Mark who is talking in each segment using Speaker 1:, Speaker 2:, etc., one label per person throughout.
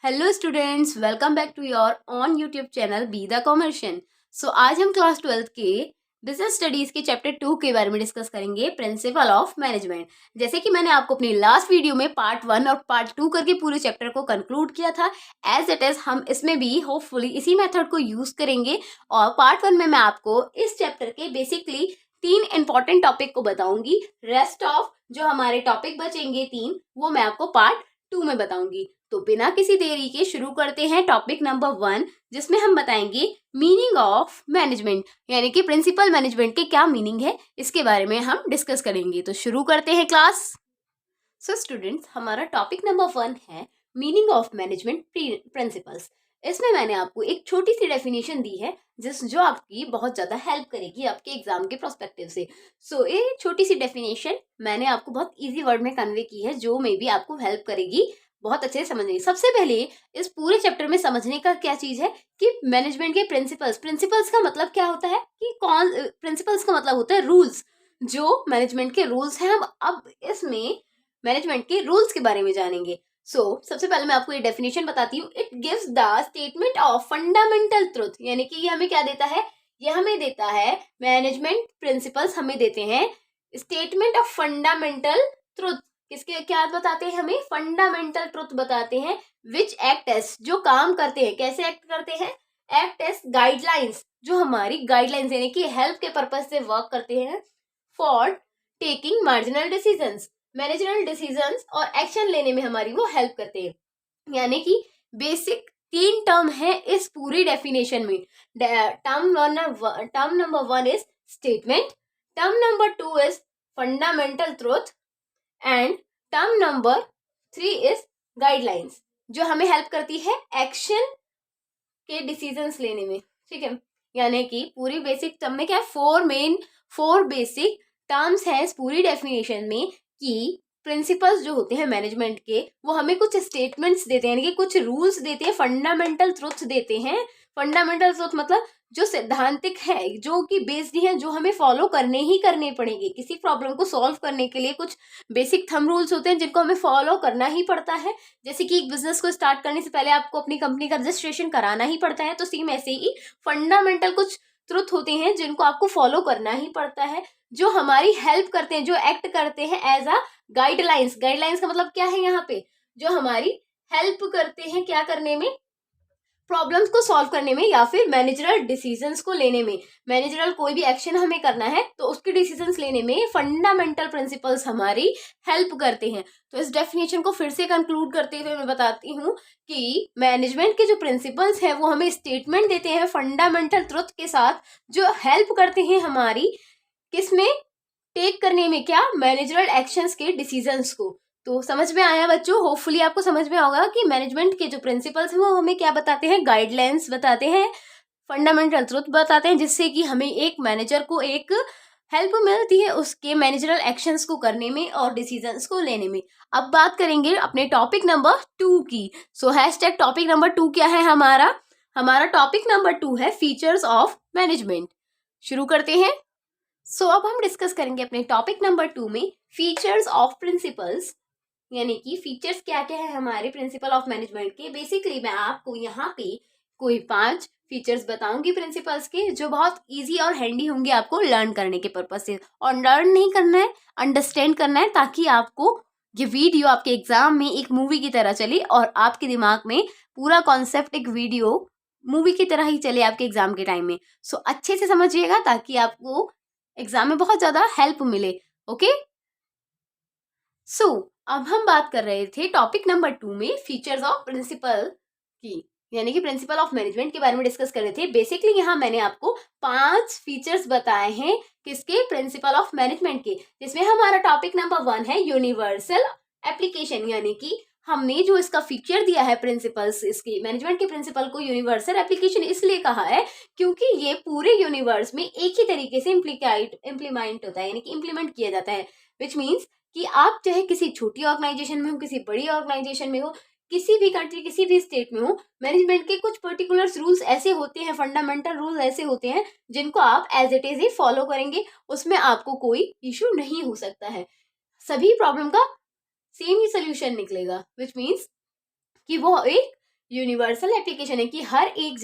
Speaker 1: Hello students, welcome back to your own YouTube channel be the commercian. So आज हम class 12th के business studies के chapter 2 के बारे में डिस्कस करेंगे, प्रिंसिपल ऑफ मैनेजमेंट। जैसे कि मैंने आपको अपनी लास्ट वीडियो में पार्ट 1 और पार्ट 2 करके पूरे चैप्टर को कंक्लूड किया था, एज इट इज हम इसमें भी होपफुली इसी मेथड को यूज करेंगे। और पार्ट 1 में मैं आपको इस चैप्टर के बेसिकली 3 इंपॉर्टेंट टॉपिक को बताऊंगी। रेस्ट ऑफ जो हमारे टॉपिक बचेंगे 3, वो मैं आपको पार्ट 2 में बताऊंगी। तो बिना किसी देरी के शुरू करते हैं टॉपिक नंबर 1, जिसमें हम बताएंगे मीनिंग ऑफ मैनेजमेंट, यानी कि प्रिंसिपल मैनेजमेंट के क्या मीनिंग है, इसके बारे में हम डिस्कस करेंगे। तो शुरू करते हैं क्लास। सो स्टूडेंट्स, हमारा टॉपिक नंबर 1 है मीनिंग ऑफ मैनेजमेंट प्रिंसिपल्स। इसमें मैंने आपको एक छोटी सी डेफिनेशन दी है जो आपकी बहुत ज्यादा हेल्प करेगी आपके एग्जाम के प्रोस्पेक्टिव से। सो ये छोटी सी डेफिनेशन मैंने आपको बहुत इजी वर्ड में कन्वे की है, जो मे बी आपको हेल्प करेगी बहुत अच्छे से समझने। सबसे पहले इस पूरे चैप्टर में समझने का क्या चीज है कि मैनेजमेंट के प्रिंसिपल्स का मतलब क्या होता है, कि कौन प्रिंसिपल्स का मतलब होता है रूल्स। जो मैनेजमेंट के रूल्स हैं, हम अब इसमें मैनेजमेंट के रूल्स के बारे में जानेंगे। सबसे पहले मैं आपको ये डेफिनेशन बताती हूँ। It gives the statement of fundamental truth, यानी कि ये हमें क्या देता है, ये हमें देता है मैनेजमेंट प्रिंसिपल्स हमें देते हैं स्टेटमेंट ऑफ फंडामेंटल ट्रुथ। किसके क्या बताते हैं, हमें फंडामेंटल ट्रुथ बताते हैं, विच एक्ट एज जो काम करते हैं, कैसे एक्ट करते हैं, एक्ट एज गाइडलाइंस, जो हमारी गाइडलाइंस यानी कि हेल्प के पर्पज से वर्क करते हैं, for taking marginal decisions, managerial decisions और एक्शन लेने में हमारी वो हेल्प करते हैं। यानी कि बेसिक 3 टर्म है इस पूरी डेफिनेशन में। Term number 1 is statement, term number 2 is fundamental truth and term number 3 is guidelines, जो हमें हेल्प करती है एक्शन के डिसीजंस लेने में। ठीक है, यानी कि पूरी बेसिक टर्म में क्या है, 4 बेसिक टर्म्स है इस पूरी डेफिनेशन में, कि प्रिंसिपल्स जो होते हैं मैनेजमेंट के, वो हमें कुछ स्टेटमेंट्स देते हैं, यानी कि कुछ रूल्स देते हैं, फंडामेंटल ट्रुथ देते हैं। फंडामेंटल ट्रुथ मतलब जो सैद्धांतिक है, जो कि बेस्ड है, जो हमें फॉलो करने ही करने पड़ेंगे। किसी प्रॉब्लम को सॉल्व करने के लिए कुछ बेसिक थंब रूल्स होते हैं जिनको हमें फॉलो करना ही पड़ता है। जैसे कि एक बिजनेस को स्टार्ट करने से पहले आपको अपनी कंपनी का रजिस्ट्रेशन कराना ही पड़ता है, तो सेम ऐसे ही फंडामेंटल कुछ ट्रुथ होते हैं जिनको आपको फॉलो करना ही पड़ता है, जो हमारी हेल्प करते हैं, जो एक्ट करते हैं एज अ गाइडलाइंस। गाइडलाइंस का मतलब क्या है, यहाँ पे जो हमारी हेल्प करते हैं क्या करने में, प्रॉब्लम्स को सॉल्व करने में, या फिर मैनेजरल डिसीजंस को लेने में। मैनेजरल कोई भी एक्शन हमें करना है तो उसके डिसीजंस लेने में फंडामेंटल प्रिंसिपल्स हमारी हेल्प करते हैं। तो इस डेफिनेशन को फिर से कंक्लूड करते हुए मैं बताती हूँ कि मैनेजमेंट के जो प्रिंसिपल्स हैं वो हमें स्टेटमेंट देते हैं फंडामेंटल ट्रुथ के साथ, जो हेल्प करते हैं हमारी किसमें, टेक करने में, क्या, मैनेजरल एक्शंस के डिसीजंस को। तो समझ में आया बच्चों, होपफुली आपको समझ में होगा कि मैनेजमेंट के जो प्रिंसिपल्स हैं वो हमें क्या बताते हैं, गाइडलाइंस बताते हैं, फंडामेंटल ट्रुथ बताते हैं, जिससे कि हमें एक मैनेजर को एक हेल्प मिलती है उसके मैनेजरल एक्शंस को करने में और डिसीजंस को लेने में। अब बात करेंगे अपने टॉपिक नंबर 2 की। हैशटैग टॉपिक नंबर 2 क्या है हमारा टॉपिक नंबर 2 है फीचर्स ऑफ मैनेजमेंट। शुरू करते हैं। अब हम डिस्कस करेंगे अपने टॉपिक नंबर 2 में फीचर्स ऑफ प्रिंसिपल्स, यानी कि फीचर्स क्या क्या है हमारे प्रिंसिपल ऑफ मैनेजमेंट के। बेसिकली मैं आपको यहाँ पे कोई 5 फीचर्स बताऊंगी प्रिंसिपल्स के, जो बहुत इजी और हैंडी होंगे आपको लर्न करने के पर्पज से। और लर्न नहीं करना है, अंडरस्टैंड करना है, ताकि आपको ये वीडियो आपके एग्जाम में एक मूवी की तरह चले और आपके दिमाग में पूरा कॉन्सेप्ट एक वीडियो मूवी की तरह ही चले आपके एग्जाम के टाइम में। अच्छे से समझिएगा ताकि आपको एग्जाम में बहुत ज्यादा हेल्प मिले। ओके, अब हम बात कर रहे थे टॉपिक नंबर 2 में फीचर्स ऑफ प्रिंसिपल की, यानी कि प्रिंसिपल ऑफ मैनेजमेंट के बारे में डिस्कस कर रहे थे। बेसिकली यहाँ मैंने आपको 5 फीचर्स बताए हैं किसके, प्रिंसिपल ऑफ मैनेजमेंट के, जिसमें हमारा टॉपिक नंबर 1 है यूनिवर्सल एप्लीकेशन, यानी कि हमने जो इसका फीचर दिया है प्रिंसिपल्स, इसकी मैनेजमेंट के प्रिंसिपल को यूनिवर्सल एप्लीकेशन इसलिए कहा है क्योंकि ये पूरे यूनिवर्स में एक ही तरीके से इम्प्लीमेंट होता है, यानी कि इम्प्लीमेंट किया जाता है। विच मीन्स कि आप चाहे किसी छोटी ऑर्गेनाइजेशन में हो, किसी बड़ी ऑर्गेनाइजेशन में हो, किसी भी कंट्री, किसी भी स्टेट में हो, मैनेजमेंट के कुछ पर्टिकुलर रूल्स ऐसे होते हैं, फंडामेंटल रूल्स ऐसे होते हैं जिनको आप एज इट इज ही फॉलो करेंगे, उसमें आपको कोई इश्यू नहीं हो सकता है, सभी प्रॉब्लम का सेम ही सोल्यूशन निकलेगा। विच मीन्स कि वो एक यूनिवर्सल एप्लीकेशन है कि हर एक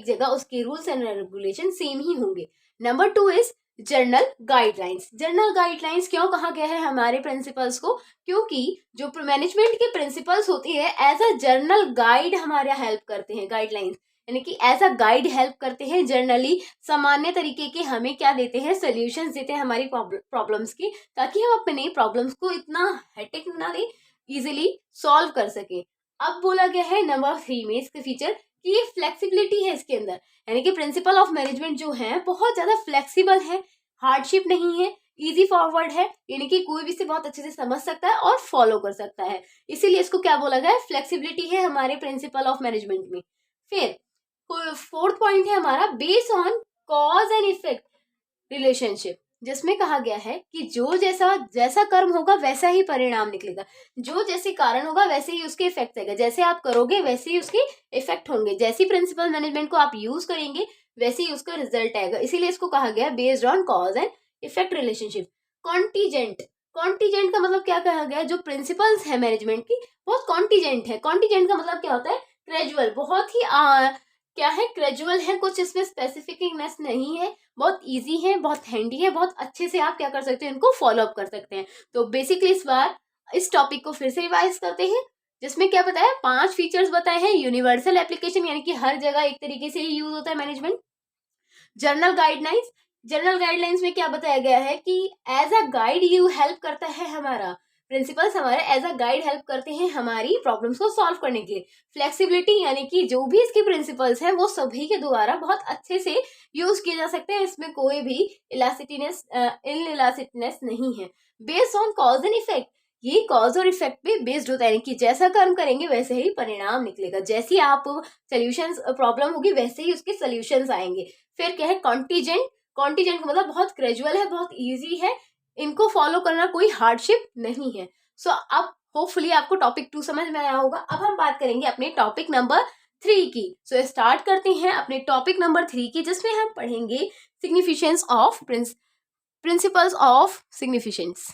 Speaker 1: जगह उसके रूल्स एंड रेगुलेशन सेम ही होंगे। Number 2 is journal guidelines. Journal guidelines क्यों कहा गया है हमारे प्रिंसिपल्स को? क्योंकि जो मैनेजमेंट के प्रिंसिपल्स होती है एज अ जर्नल गाइड हमारा हेल्प करते हैं। गाइडलाइंस यानी कि एज अ गाइड हेल्प करते हैं। जर्नली सामान्य तरीके के हमें क्या देते हैं, सोल्यूशंस देते हैं हमारी प्रॉब्लम्स की, ताकि हम अपने प्रॉब्लम्स को इतना हेक्टिक ना ले, इजिली सॉल्व कर सके। अब बोला गया है नंबर 3 में इसके फीचर कि ये फ्लेक्सिबिलिटी है इसके अंदर, यानी कि प्रिंसिपल ऑफ मैनेजमेंट जो है बहुत ज्यादा फ्लेक्सिबल है, हार्डशिप नहीं है, इजी फॉरवर्ड है, यानी कि कोई भी इसे बहुत अच्छे से समझ सकता है और फॉलो कर सकता है। इसीलिए इसको क्या बोला गया है, फ्लेक्सिबिलिटी है हमारे प्रिंसिपल ऑफ मैनेजमेंट में। फिर फोर्थ पॉइंट है हमारा based on cause and effect relationship, जिसमें कहा गया है कि जो जैसा कर्म होगा वैसा ही परिणाम निकलेगा। जो जैसे कारण होगा वैसे ही उसके इफेक्ट आएगा, जैसे आप करोगे वैसे ही उसके इफेक्ट होंगे, जैसी प्रिंसिपल मैनेजमेंट को आप यूज करेंगे वैसे ही उसका रिजल्ट आएगा। इसीलिए इसको कहा गया based on cause and effect relationship. Contingent, contingent का मतलब क्या कहा गया, जो प्रिंसिपल्स है मैनेजमेंट की बहुत कॉन्टीजेंट है। कॉन्टीजेंट का मतलब क्या होता है, ग्रेजुअल, बहुत ही क्या है, ग्रेजुअल है, कुछ इसमें स्पेसिफिकनेस नहीं है, बहुत इजी है, बहुत हैंडी है, बहुत अच्छे से आप क्या कर सकते हैं, इनको फॉलो अप कर सकते हैं। तो बेसिकली इस बार इस टॉपिक को फिर से रिवाइज करते हैं, जिसमें क्या बताया, 5 फीचर्स बताए हैं। यूनिवर्सल एप्लीकेशन यानी कि हर जगह एक तरीके से ही यूज होता है management. Journal guidelines, journal guidelines में क्या बताया गया है कि as a guide you help करता है, हमारा प्रिंसिपल्स हमारे एज अ गाइड हेल्प करते हैं हमारी प्रॉब्लम्स को सॉल्व करने के लिए। फ्लेक्सिबिलिटी यानी कि जो भी इसके प्रिंसिपल्स हैं वो सभी के द्वारा बहुत अच्छे से यूज किए जा सकते हैं, इसमें कोई भी इलास्टिकनेस नहीं है। Based on cause and effect, ये कॉज और इफेक्ट पे बेस्ड होता है, यानी कि जैसा कर्म करेंगे वैसे ही परिणाम निकलेगा, जैसी आप सोल्यूशंस प्रॉब्लम होगी वैसे ही उसके सोल्यूशंस आएंगे। फिर क्या है, कॉन्टीजेंट, कॉन्टीजेंट का मतलब बहुत ग्रेजुअल है, बहुत इजी है, इनको फॉलो करना कोई हार्डशिप नहीं है। सो अब होपफुली आपको टॉपिक 2 समझ में आया होगा। अब हम बात करेंगे अपने टॉपिक नंबर 3 की। सो स्टार्ट करते हैं अपने टॉपिक नंबर 3 की, जिसमें हम पढ़ेंगे significance of principles of significance.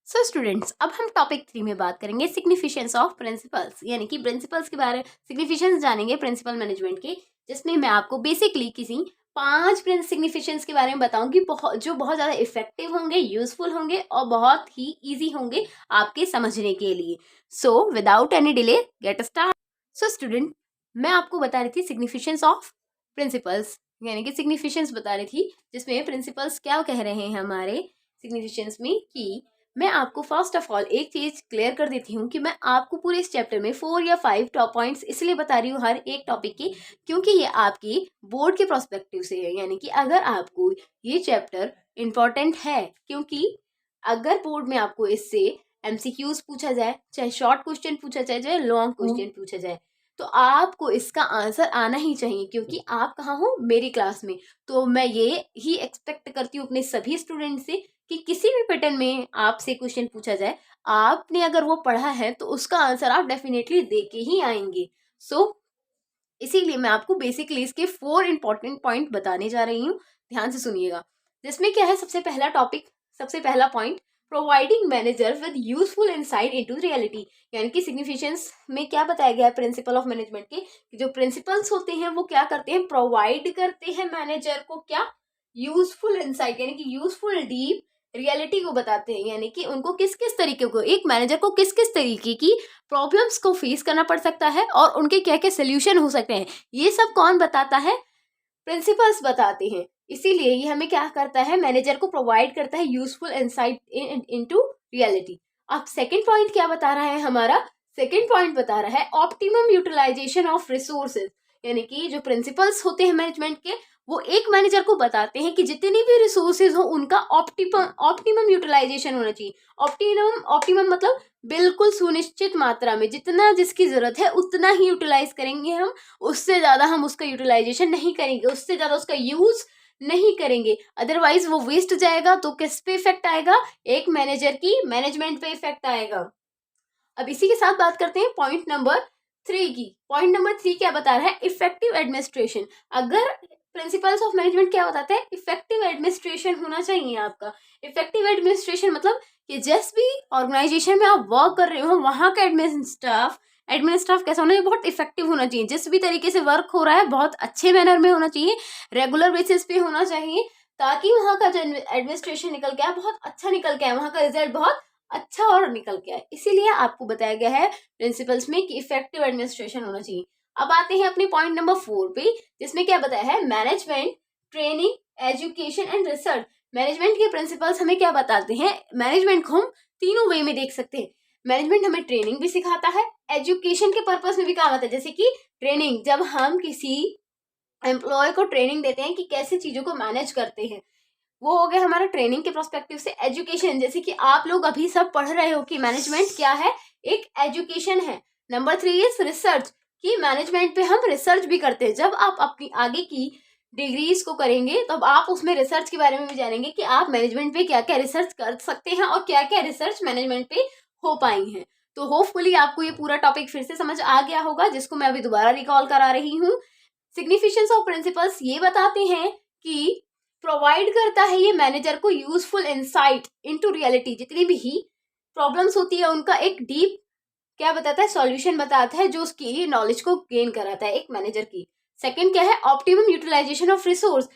Speaker 1: So students, अब हम टॉपिक 3 में बात करेंगे सिग्निफिकेंस ऑफ प्रिंसिपल्स, यानी कि प्रिंसिपल्स के बारे में सिग्निफिकेंस जानेंगे प्रिंसिपल मैनेजमेंट के, जिसमें मैं आपको बेसिकली किसी 5 सिग्निफिकेंस के बारे में बताऊंगी, जो बहुत ज़्यादा इफेक्टिव होंगे, यूजफुल होंगे और बहुत ही ईजी होंगे आपके समझने के लिए। So without any delay get start. So student, मैं आपको बता रही थी सिग्निफिकेंस ऑफ प्रिंसिपल्स, यानी कि सिग्निफिकेंस बता रही थी, जिसमें प्रिंसिपल्स क्या कह रहे हैं हमारे सिग्निफिकेंस में। कि मैं आपको फर्स्ट ऑफ ऑल एक चीज क्लियर कर देती हूँ कि मैं आपको पूरे इस चैप्टर में 4 या 5 टॉप पॉइंट्स इसलिए बता रही हूँ हर एक टॉपिक की, क्योंकि ये आपकी बोर्ड के प्रोस्पेक्टिव से है, यानी कि अगर आपको ये चैप्टर इम्पोर्टेंट है, क्योंकि अगर बोर्ड में आपको इससे एमसीक्यूज पूछा जाए, चाहे शॉर्ट क्वेश्चन पूछा जाए, चाहे लॉन्ग क्वेश्चन पूछा जाए, तो आपको इसका आंसर आना ही चाहिए, क्योंकि आप कहाँ हो, मेरी क्लास में। तो मैं ये ही एक्सपेक्ट करती हूँ अपने सभी स्टूडेंट से कि किसी भी पैटर्न में आपसे क्वेश्चन पूछा जाए, आपने अगर वो पढ़ा है तो उसका आंसर आप डेफिनेटली दे के ही आएंगे। सो इसीलिए मैं आपको बेसिकली इसके 4 इंपॉर्टेंट पॉइंट बताने जा रही हूँ, ध्यान से सुनिएगा। जिसमें क्या है, सबसे पहला टॉपिक, सबसे पहला point, providing manager with useful insight into reality, यानी कि सिग्निफिकेंस में क्या बताया गया है प्रिंसिपल ऑफ मैनेजमेंट के, कि जो प्रिंसिपल्स होते हैं वो क्या करते हैं, प्रोवाइड करते हैं मैनेजर को क्या, यूजफुल इंसाइट, यानी कि यूजफुल डीप रियलिटी को बताते हैं, यानी कि उनको किस किस तरीके को, एक मैनेजर को किस किस तरीके की प्रॉब्लम्स को फेस करना पड़ सकता है और उनके क्या क्या सोल्यूशन हो सकते हैं, ये सब कौन बताता है, प्रिंसिपल्स बताते हैं। इसीलिए ये हमें क्या करता है, मैनेजर को प्रोवाइड करता है यूजफुल इंसाइट इनटू रियलिटी। अब सेकंड पॉइंट क्या बता रहा है हमारा, सेकंड पॉइंट बता रहा है ऑप्टिमम यूटिलाइजेशन ऑफ रिसोर्सेज, यानी कि जो प्रिंसिपल्स होते हैं मैनेजमेंट के, वो एक मैनेजर को बताते हैं कि जितनी भी रिसोर्सेज हो उनका ऑप्टिमम यूटिलाइजेशन होना चाहिए। ऑप्टिमम मतलब बिल्कुल सुनिश्चित मात्रा में, जितना जिसकी जरूरत है उतना ही यूटिलाइज करेंगे हम, उससे ज्यादा हम उसका यूटिलाइजेशन नहीं करेंगे, उससे ज्यादा उसका यूज नहीं करेंगे, अदरवाइज वो वेस्ट जाएगा। तो किस पे इफेक्ट आएगा, एक मैनेजर की मैनेजमेंट पे इफेक्ट आएगा। अब इसी के साथ बात करते हैं पॉइंट नंबर 3 की। पॉइंट नंबर 3 क्या बता रहा है, इफेक्टिव एडमिनिस्ट्रेशन। अगर प्रिंसिपल्स ऑफ मैनेजमेंट क्या बताते हैं, इफेक्टिव एडमिनिस्ट्रेशन होना चाहिए आपका। इफेक्टिव एडमिनिस्ट्रेशन मतलब कि जिस भी ऑर्गेनाइजेशन में आप वर्क कर रहे हो वहां का एडमिन स्टाफ एडमिन स्टाफ कैसा होना चाहिए, बहुत इफेक्टिव होना चाहिए, जिस भी तरीके से वर्क हो रहा है बहुत अच्छे मैनर में होना चाहिए, रेगुलर बेसिस पे होना चाहिए, ताकि वहाँ का जो एडमिनिस्ट्रेशन निकल के आए बहुत अच्छा निकल के आए, वहाँ का रिजल्ट बहुत अच्छा और निकल के आए। इसीलिए आपको बताया गया है प्रिंसिपल्स में कि इफेक्टिव एडमिनिस्ट्रेशन होना चाहिए। अब आते हैं अपने पॉइंट नंबर 4 पे, जिसमें क्या बताया है, management, training, education and research. Management के प्रिंसिपल्स हमें क्या बताते हैं, मैनेजमेंट को हम तीनों वे में देख सकते हैं। मैनेजमेंट हमें ट्रेनिंग भी सिखाता है, एजुकेशन के पर्पस में भी काम आता है, जैसे कि ट्रेनिंग, जब हम किसी एम्प्लॉय को ट्रेनिंग देते हैं कि कैसे चीजों को मैनेज करते हैं, वो हो गया हमारा ट्रेनिंग के पर्सपेक्टिव से। एजुकेशन, जैसे कि आप लोग अभी सब पढ़ रहे हो कि मैनेजमेंट क्या है, एक एजुकेशन है। नंबर 3 इज रिसर्च, कि मैनेजमेंट पे हम रिसर्च भी करते हैं। जब आप अपनी आगे की डिग्रीज को करेंगे तब आप उसमें रिसर्च के बारे में भी जानेंगे कि आप मैनेजमेंट पे क्या क्या रिसर्च कर सकते हैं और क्या क्या रिसर्च मैनेजमेंट पे हो पाई हैं। तो होपफुली आपको ये पूरा टॉपिक फिर से समझ आ गया होगा, जिसको मैं अभी दोबारा रिकॉल करा रही हूँ। सिग्निफिकेंस ऑफ प्रिंसिपल्स ये बताते हैं कि प्रोवाइड करता है ये मैनेजर को यूजफुल इंसाइट इनटू रियलिटी, जितनी भी प्रॉब्लम्स होती है उनका एक डीप क्या बताता है, सॉल्यूशन बताता है, जो उसकी नॉलेज को गेन कराता है एक मैनेजर की। सेकंड क्या है, ऑप्टिमम यूटिलाइजेशन ऑफ रिसोर्स,